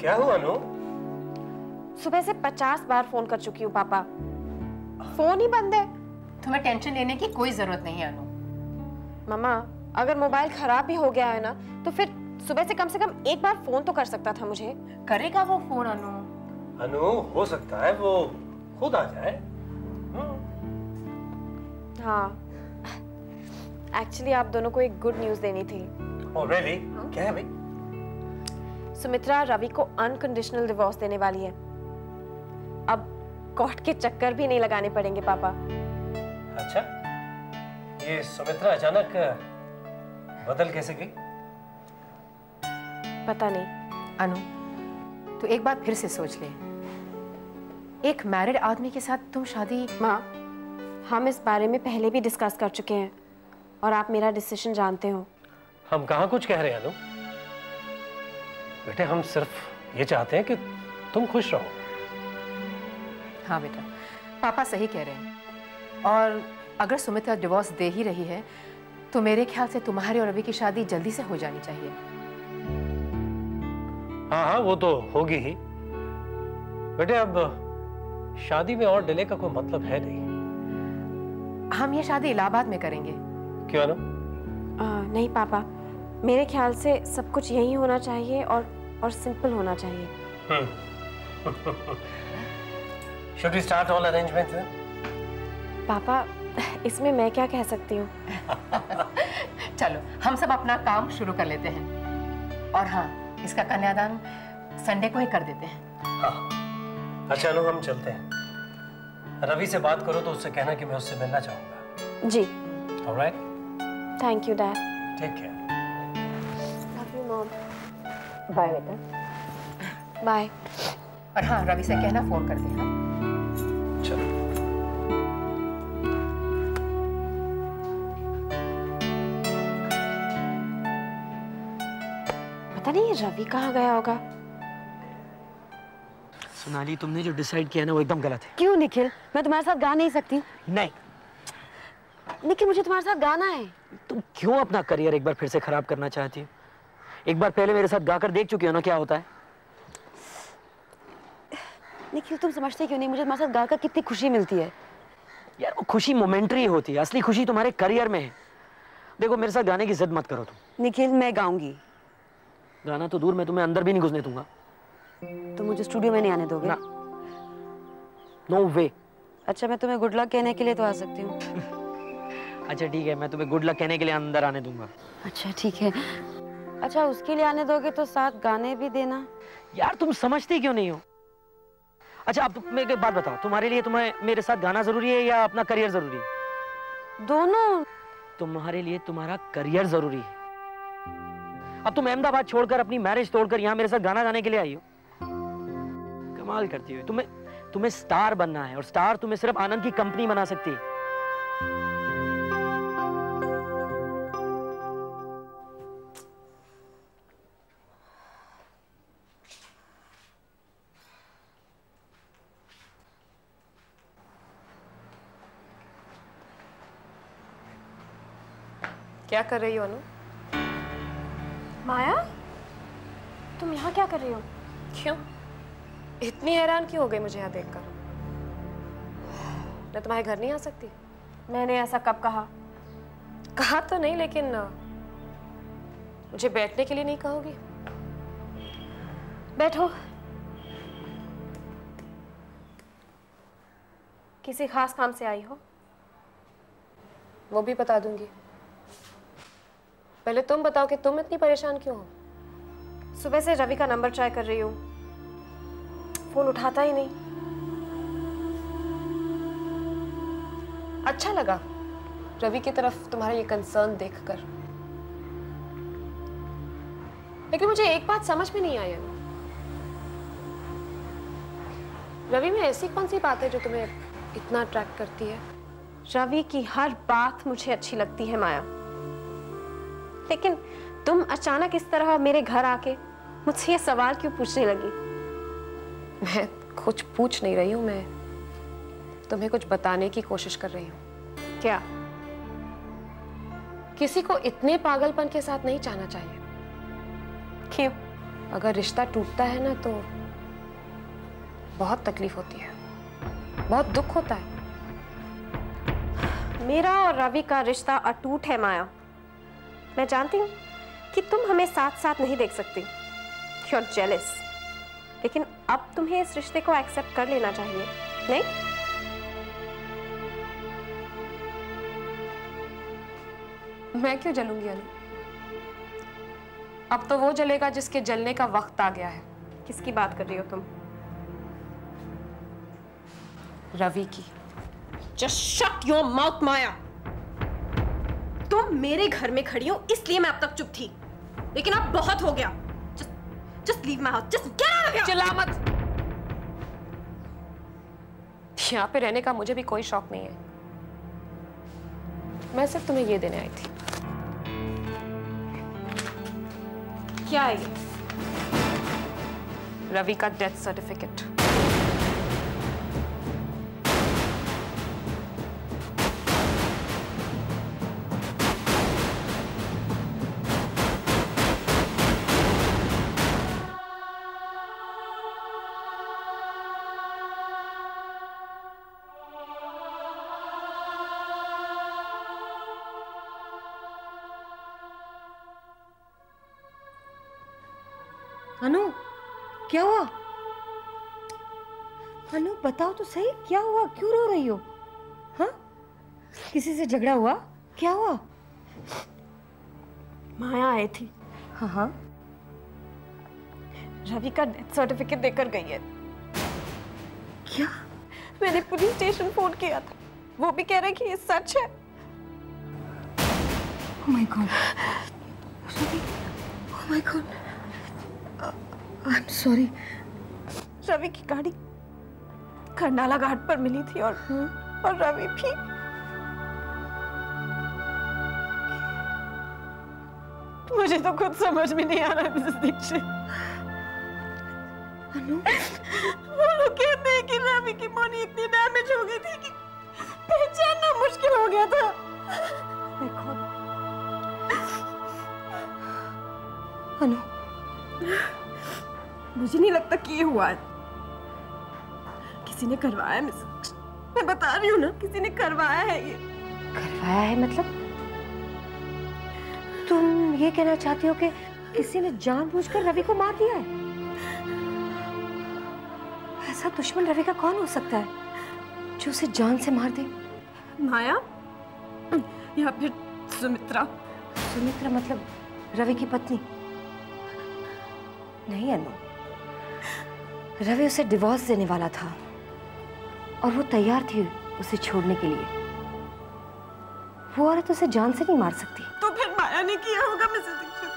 क्या हुआ अनु? सुबह से 50 बार फोन कर चुकी हूँ पापा, फोन ही बंद है। तुम्हें टेंशन लेने की कोई जरूरत नहीं है अनु। मम्मा, अगर मोबाइल खराब भी हो गया है ना, तो फिर सुबह से कम एक बार फोन तो कर सकता था मुझे। करेगा वो फोन अनु? अनु, हो सकता है वो खुद आ जाए। हाँ, एक्चुअली आप दोनों को एक गुड न्यूज देनी थी। Oh really? क्या है भाई? सुमित्रा रवि को अनकंडीशनल डिवोर्स देने वाली है। अब कोर्ट के चक्कर भी नहीं लगाने पड़ेंगे पापा। अच्छा, ये सुमित्रा अचानक बदल कैसे गई? पता नहीं। अनु, तो एक बार फिर से सोच ले, एक मैरिड आदमी के साथ तुम शादी। माँ, हम इस बारे में पहले भी डिस्कस कर चुके हैं और आप मेरा डिसीजन जानते हो। हम कहाँ कुछ कह रहे हैं अनु। बेटे, हम सिर्फ ये चाहते हैं कि तुम खुश रहो। हाँ बेटा, पापा सही कह रहे हैं। और अगर सुमित्रा डिवोर्स दे ही रही है तो मेरे ख्याल से तुम्हारे और रवि की शादी जल्दी से हो जानी चाहिए। हाँ हाँ, वो तो होगी ही। बेटे, अब शादी में और डिले का कोई मतलब है नहीं। हम ये शादी इलाहाबाद में करेंगे। क्यों अनु? नहीं पापा, मेरे ख्याल से सब कुछ यही होना चाहिए और सिंपल होना चाहिए। Should we start all arrangements then? पापा, इसमें मैं क्या कह सकती हूँ? चलो हम सब अपना काम शुरू कर लेते हैं। और हाँ, इसका कन्यादान संडे को ही कर देते हैं। हाँ। अच्छा अनु, हम चलते हैं। रवि से बात करो तो उससे कहना कि मैं उससे मिलना चाहूंगा। जी। Alright? Thank you dad. Take care. Love you mom. Bye बेटा। बाय। और हाँ, रवि से कहना फोन कर दे। हाँ, चलो। पता नहीं रवि कहाँ गया होगा। सोनाली, तुमने जो डिसाइड किया ना वो एकदम गलत है। क्यों निखिल? मैं तुम्हारे साथ गा नहीं सकती। नहीं, निखिल मुझे तुम्हारे साथ गाना है। तुम क्यों अपना करियर एक बार फिर से खराब करना चाहती हो? एक बार पहले मेरे साथ गाकर देख चुकी हो ना क्या होता है। निखिल, तुम समझते क्यों नहीं? मुझे तुम्हारे साथ गाकर कितनी खुशी मिलती है। यार वो खुशी मोमेंटरी होती है, असली खुशी तुम्हारे करियर में है। देखो, मेरे साथ गाने की जिद मत करो तुम। निखिल, मैं गाऊंगी। गाना तो दूर, मैं तुम्हें अंदर भी नहीं घुसने दूंगा। तुम मुझे स्टूडियो में नहीं आने दोगे? ना, नो वे। अच्छा, मैं तुम्हें गुड लक कहने के लिए तो आ सकती हूँ। अच्छा ठीक है, मैं तुम्हें गुड लक कहने के लिए अंदर आने दूंगा। अच्छा ठीक है। अच्छा, उसके लिए आने दोगे तो साथ गाने भी देना। यार तुम समझती क्यों नहीं हो? अच्छा, अब तुम एक बात बताओ, तुम्हारे लिए तुम्हें मेरे साथ गाना जरूरी है या अपना करियर जरूरी है? दोनों। तुम्हारे लिए तुम्हारा करियर जरूरी है। अब तुम अहमदाबाद छोड़कर, अपनी मैरिज तोड़कर यहाँ मेरे साथ गाना गाने के लिए आई हो। कमाल करती हो। तुम्हें स्टार बनना है और स्टार तुम्हें सिर्फ आनंद की कंपनी बना सकती है। क्या कर रही हो अनु? माया, तुम यहाँ क्या कर रही हो? क्यों? इतनी हैरान क्यों हो गई मुझे यहाँ देखकर? मैं तुम्हारे घर नहीं आ सकती? मैंने ऐसा कब कहा? कहा तो नहीं, लेकिन मुझे बैठने के लिए नहीं कहोगी? बैठो। किसी खास काम से आई हो? वो भी बता दूंगी। पहले तुम बताओ कि तुम इतनी परेशान क्यों हो? सुबह से रवि का नंबर ट्राई कर रही हूँ, फोन उठाता ही नहीं। अच्छा लगा रवि की तरफ तुम्हारा ये कंसर्न देखकर, लेकिन मुझे एक बात समझ में नहीं आई है। रवि में ऐसी कौन सी बात है जो तुम्हें इतना अट्रैक्ट करती है? रवि की हर बात मुझे अच्छी लगती है माया, लेकिन तुम अचानक इस तरह मेरे घर आके मुझसे ये सवाल क्यों पूछने लगी? मैं कुछ पूछ नहीं रही हूँ, मैं तुम्हें कुछ बताने की कोशिश कर रही हूँ। क्या? किसी को इतने पागलपन के साथ नहीं चाहना चाहिए। क्यों? अगर रिश्ता टूटता है ना तो बहुत तकलीफ होती है, बहुत दुख होता है। मेरा और रवि का रिश्ता अटूट है माया। मैं जानती हूँ कि तुम हमें साथ साथ नहीं देख सकती, You're jealous। लेकिन अब तुम्हें इस रिश्ते को एक्सेप्ट कर लेना चाहिए, नहीं? मैं क्यों जलूंगी अनु? अब तो वो जलेगा जिसके जलने का वक्त आ गया है। किसकी बात कर रही हो तुम? रवि की। Just shut your mouth, माया। तुम मेरे घर में खड़ी हो इसलिए मैं अब तक चुप थी, लेकिन अब बहुत हो गया। Just leave my house, just get out of here। चिल्ला मत। यहाँ पे रहने का मुझे भी कोई शौक नहीं है। मैं सिर्फ तुम्हें ये देने आई थी। क्या है ये? रवि का डेथ सर्टिफिकेट। अनु, क्या हुआ? अनु बताओ तो सही, क्या हुआ? क्यों रो रही हो? हाँ, किसी से झगड़ा हुआ? क्या हुआ? माया आई थी। हाँ हाँ, रवि का डेथ सर्टिफिकेट देकर गई है। क्या? मैंने पुलिस स्टेशन फोन किया था, वो भी कह रहे कि ये सच है। Oh my God, Ravi, oh my God, I'm sorry। Ravi की गाड़ी करनाला घाट पर मिली थी और रवि भी। मुझे तो खुद समझ में नहीं आ रहा मिसेस दीक्षित। अनु, वो लोग कहते हैं कि रवि की बॉडी इतनी डैमेज हो गई थी कि पहचानना मुश्किल हो गया था। अनु, मुझे नहीं लगता कि ये हुआ है। किसी ने करवाया मिस, मैं बता रही हूँ ना, किसी ने करवाया है ये। करवाया है मतलब? तुम ये कहना चाहती हो कि किसी ने जानबूझकर रवि को मार दिया है? ऐसा दुश्मन रवि का कौन हो सकता है जो उसे जान से मार दे? माया या फिर सुमित्रा। सुमित्रा मतलब रवि की पत्नी? नहीं अनु, रवि उसे डिवोर्स देने वाला था और वो तैयार थी उसे छोड़ने के लिए। वो औरत उसे जान से नहीं मार सकती। तो फिर माया ने किया होगा मिसेस दीक्षित।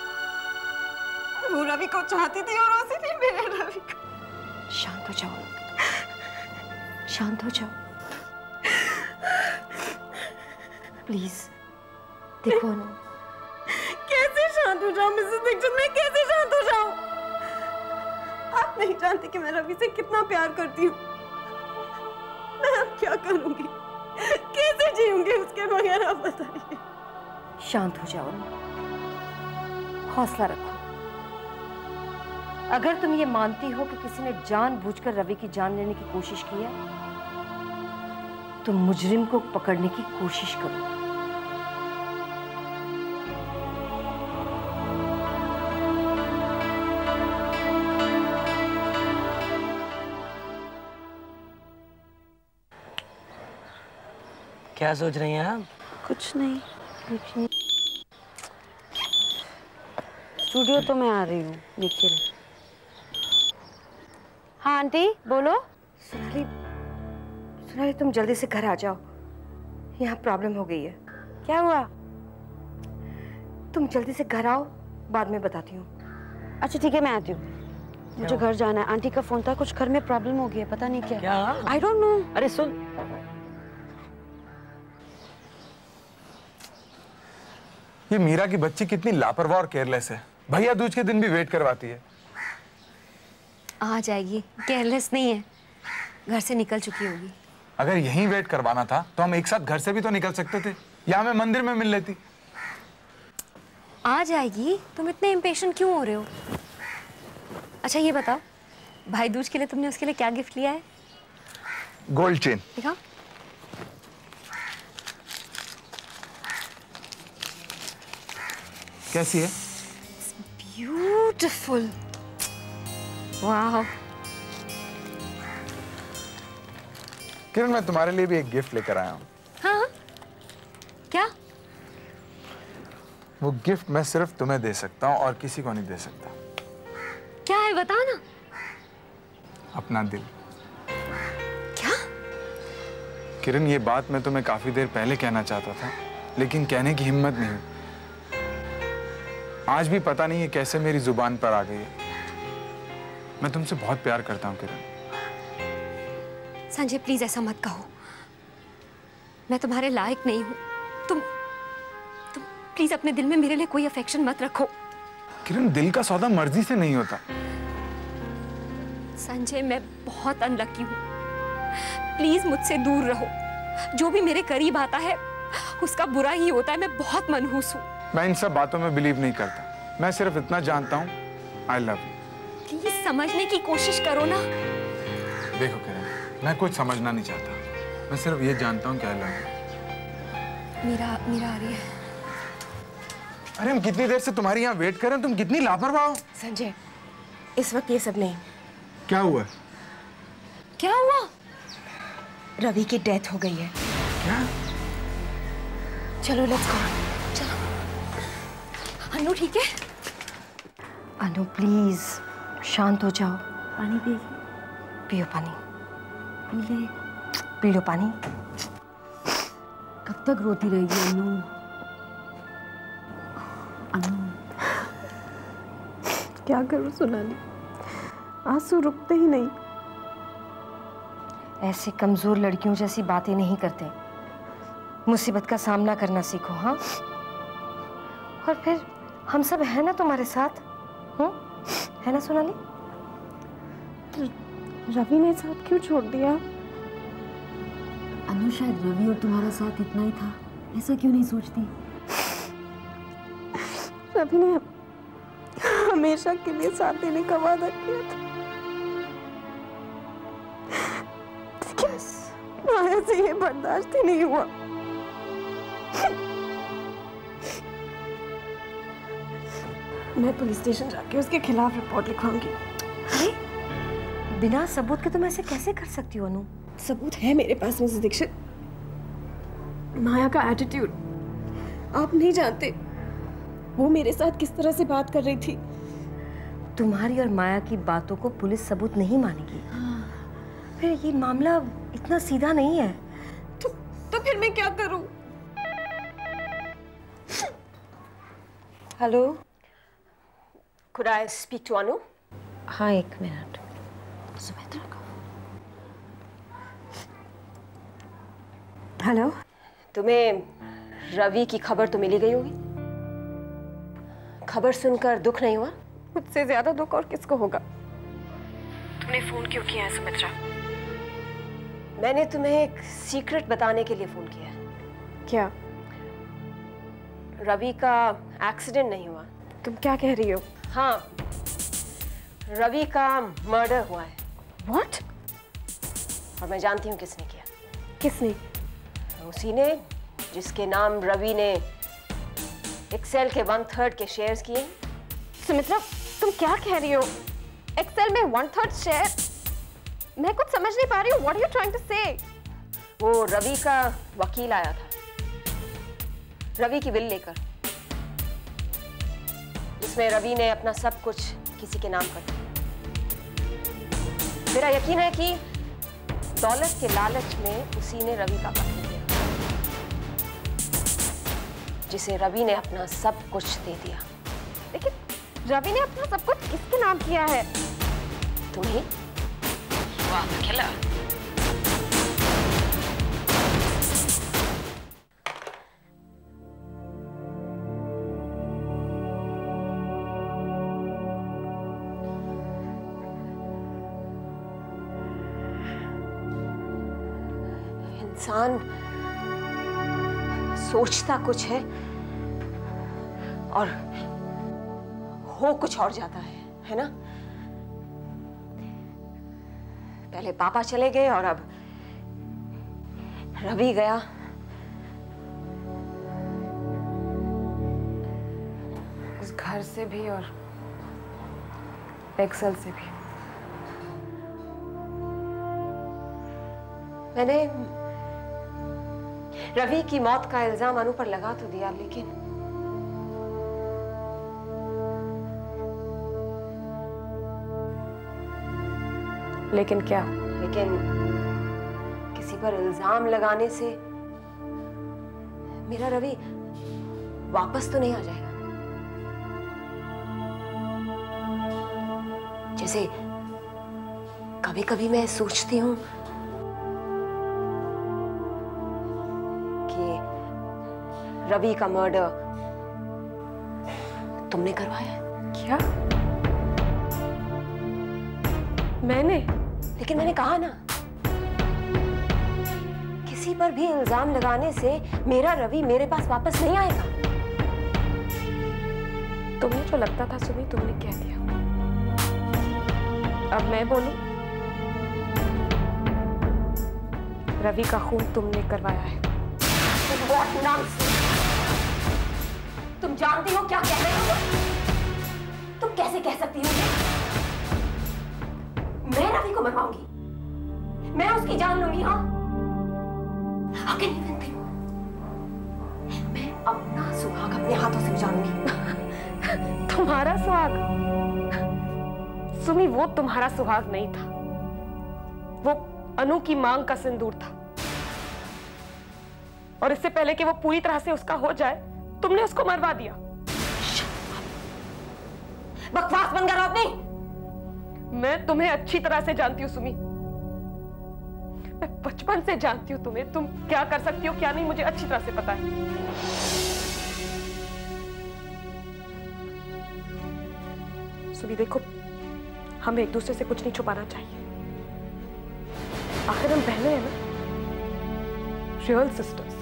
वो रवि को चाहती थी और उसी ने मेरे रवि को। शांत हो जाओ, शांत हो जाओ प्लीज। देखो अनु, कैसे शांत हो जाऊं मिसेस दीक्षित? मैं कैसे शांत हो जाऊं? आप नहीं जानती कि मैं रवि से कितना प्यार करती हूँ। मैं अब क्या करूंगी, कैसे जीऊंगी उसके बगैर, आप बताइए। शांत हो जाओ, हौसला रखो। अगर तुम ये मानती हो कि किसी ने जानबूझकर रवि की जान लेने की कोशिश की है, तो मुजरिम को पकड़ने की कोशिश करो। क्या सोच रही हैं आप? कुछ नहीं, कुछ नहीं। स्टूडियो तो मैं आ रही हूँ निखिल। हाँ आंटी बोलो। सोनाली तुम जल्दी से घर आ जाओ, यहाँ प्रॉब्लम हो गई है। क्या हुआ? तुम जल्दी से घर आओ, बाद में बताती हूँ। अच्छा ठीक है, मैं आती हूँ। मुझे घर जाना है। आंटी का फोन था, कुछ घर में प्रॉब्लम हो गई है, पता नहीं क्या। क्या? I don't know. अरे सुन, ये मीरा की बच्ची कितनी लापरवाह और केयरलेस है। भैया दूज के दिन भी वेट करवाती है। आ जाएगी, केयरलेस नहीं है, घर से निकल चुकी होगी। अगर यहीं वेट करवाना था तो हम एक साथ घर से भी तो निकल सकते थे, या हमें मंदिर में मिल लेती। आ जाएगी, तुम इतने इम्पेशेंट क्यों हो रहे हो? अच्छा ये बताओ, भाई दूज के लिए तुमने उसके लिए क्या गिफ्ट लिया है? Gold chain. दिखाओ। कैसी है? ब्यूटीफुल। वाह। किरण, मैं तुम्हारे लिए भी एक गिफ्ट लेकर आया हूँ। हाँ? क्या? वो गिफ्ट मैं सिर्फ तुम्हें दे सकता हूँ और किसी को नहीं दे सकता। क्या है बताओ ना। अपना दिल। क्या? किरण, ये बात मैं तुम्हें काफी देर पहले कहना चाहता था, लेकिन कहने की हिम्मत नहीं हुई। आज भी पता नहीं है कैसे मेरी जुबान पर आ गई है। मैं तुमसे बहुत प्यार करता हूँ किरण। संजय प्लीज ऐसा मत कहो, मैं तुम्हारे लायक नहीं हूँ। तुम प्लीज अपने दिल में मेरे लिए कोई अफेक्शन मत रखो। किरण, दिल का सौदा मर्जी से नहीं होता। संजय मैं बहुत अनलकी हूँ, प्लीज मुझसे दूर रहो। जो भी मेरे करीब आता है उसका बुरा ही होता है। मैं बहुत मनहूस हूँ। मैं इन सब बातों में बिलीव नहीं करता। मैं सिर्फ इतना जानता हूँ, आई लव यू। प्लीज समझने की कोशिश करो ना। देखो किरण, मैं कुछ समझना नहीं चाहता। मैं सिर्फ ये जानता हूँ कि आई लव यू। मीरा आ रही है। अरे हम कितनी देर से तुम्हारी यहाँ वेट कर रहे हैं, तुम कितनी लापरवाह हो। संजय इस वक्त ये सब नहीं। क्या हुआ? क्या हुआ? रवि की डेथ हो गई है। क्या? चलो लेट्स गो। चलो। अनु ठीक है? अनु प्लीज शांत हो जाओ। पानी पिएगी? पियो पानी। पी लो पानी। कब तक रोती रहेगी अनु? क्या करूं सोनाली, आंसू रुकते ही नहीं। ऐसे कमजोर लड़कियों जैसी बातें नहीं करते। मुसीबत का सामना करना सीखो। हाँ, और फिर हम सब है ना तुम्हारे साथ। है ना सोनाली? रवि ने साथ क्यों छोड़ दिया? अनु शायद रवि और तुम्हारा साथ इतना ही था, ऐसा क्यों नहीं सोचती? रवि ने हमेशा के लिए साथ देने का वादा किया था। माया से ये बर्दाश्त ही नहीं हुआ। मैं पुलिस स्टेशन जाके उसके खिलाफ रिपोर्ट लिखवाऊंगी। बिना सबूत के तुम ऐसे कैसे कर सकती हो अनु? सबूत है मेरे पास मिसेस दीक्षित। माया का एटीट्यूड आप नहीं जानते। वो मेरे साथ किस तरह से बात कर रही थी। तुम्हारी और माया की बातों को पुलिस सबूत नहीं मानेगी। फिर ये मामला इतना सीधा नहीं है। तो फिर मैं क्या करूं? Hello, Could I speak to Anu? हाँ एक मिनट। सुमित्रा का हेलो। तुम्हें रवि की खबर तो मिली गई होगी। खबर सुनकर दुख नहीं हुआ? मुझसे ज्यादा दुख और किसको होगा? तुमने फोन क्यों किया है सुमित्रा? मैंने तुम्हें एक सीक्रेट बताने के लिए फोन किया है। क्या? रवि का एक्सीडेंट नहीं हुआ। तुम क्या कह रही हो? हाँ, रवि का मर्डर हुआ है। What? और मैं जानती हूँ किसने किया। किसने? उसी ने जिसके नाम रवि ने एक्सेल के 1/3 के शेयर्स किए। सुमित्रा तुम क्या कह रही हो? एक्सेल में 1/3 शेयर? मैं कुछ समझ नहीं पा रही हूँ। What are you trying to say? वो रवि का वकील आया था रवि की विल लेकर, जिसमें रवि ने अपना सब कुछ किसी के नाम कर दिया। मेरा यकीन है कि दौलत के लालच में उसी ने रवि का कत्ल किया, जिसे रवि ने अपना सब कुछ दे दिया। लेकिन रवि ने अपना सब कुछ किसके नाम किया है? तुम्हें? इंसान सोचता कुछ है और हो कुछ और जाता है ना? पहले पापा चले गए और अब रवि गया। उस घर से भी और एक्सेल से भी। मैंने रवि की मौत का इल्जाम अनु पर लगा तो दिया, लेकिन क्या? लेकिन किसी पर इल्जाम लगाने से मेरा रवि वापस तो नहीं आ जाएगा। जैसे कभी कभी मैं सोचती हूं कि रवि का मर्डर तुमने करवाया है। क्या? मैंने? लेकिन मैंने कहा ना, किसी पर भी इल्जाम लगाने से मेरा रवि मेरे पास वापस नहीं आएगा। तुम्हें जो लगता था सुमी, तुमने कह दिया। अब मैं बोलूं? रवि का खून तुमने करवाया है। तुम जानती हो क्या कह रहे हो? तुम कैसे कह सकती हो? मैं रवि को मरवाऊंगी, मैं उसकी जान लूंगी। हाँ, How can you even think? मैं अपना सुहाग अपने हाथों से उजाड़ूंगी। तुम्हारा सुहाग? सुमी, वो तुम्हारा सुहाग नहीं था, वो अनु की मांग का सिंदूर था। और इससे पहले कि वो पूरी तरह से उसका हो जाए, तुमने उसको मरवा दिया। बकवास बंद करो अपनी। मैं तुम्हें अच्छी तरह से जानती हूँ सुमी, मैं बचपन से जानती हूँ तुम्हें। तुम क्या कर सकती हो क्या नहीं, मुझे अच्छी तरह से पता है। सुमी देखो, हम एक दूसरे से कुछ नहीं छुपाना चाहिए। आखिर हम बहनें हैं ना, रियल सिस्टर्स।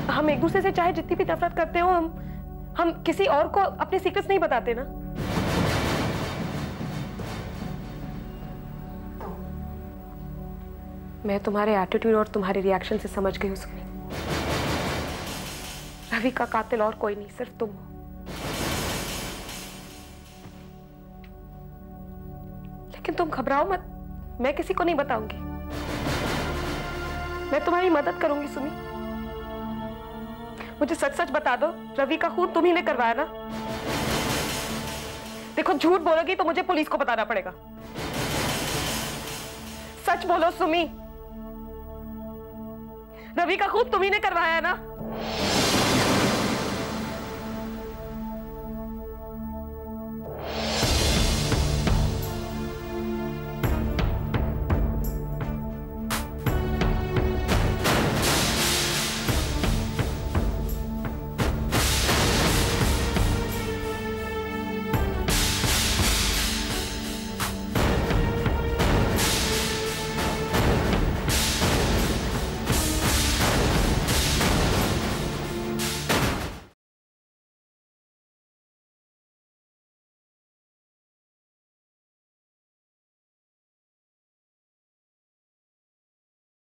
हम एक दूसरे से चाहे जितनी भी नफरत करते हो, हम किसी और को अपने सीक्रेट्स नहीं बताते ना। मैं तुम्हारे एटीट्यूड और तुम्हारे रिएक्शन से समझ गई हूँ सुमी, रवि का कातिल और कोई नहीं, सिर्फ तुम हो। लेकिन तुम घबराओ मत, मैं किसी को नहीं बताऊंगी। मैं तुम्हारी मदद करूंगी सुमी। मुझे सच सच बता दो, रवि का खून तुम ही ने करवाया ना? देखो, झूठ बोलोगी तो मुझे पुलिस को बताना पड़ेगा। सच बोलो सुमी, रवि का खून तुम ही ने करवाया है ना?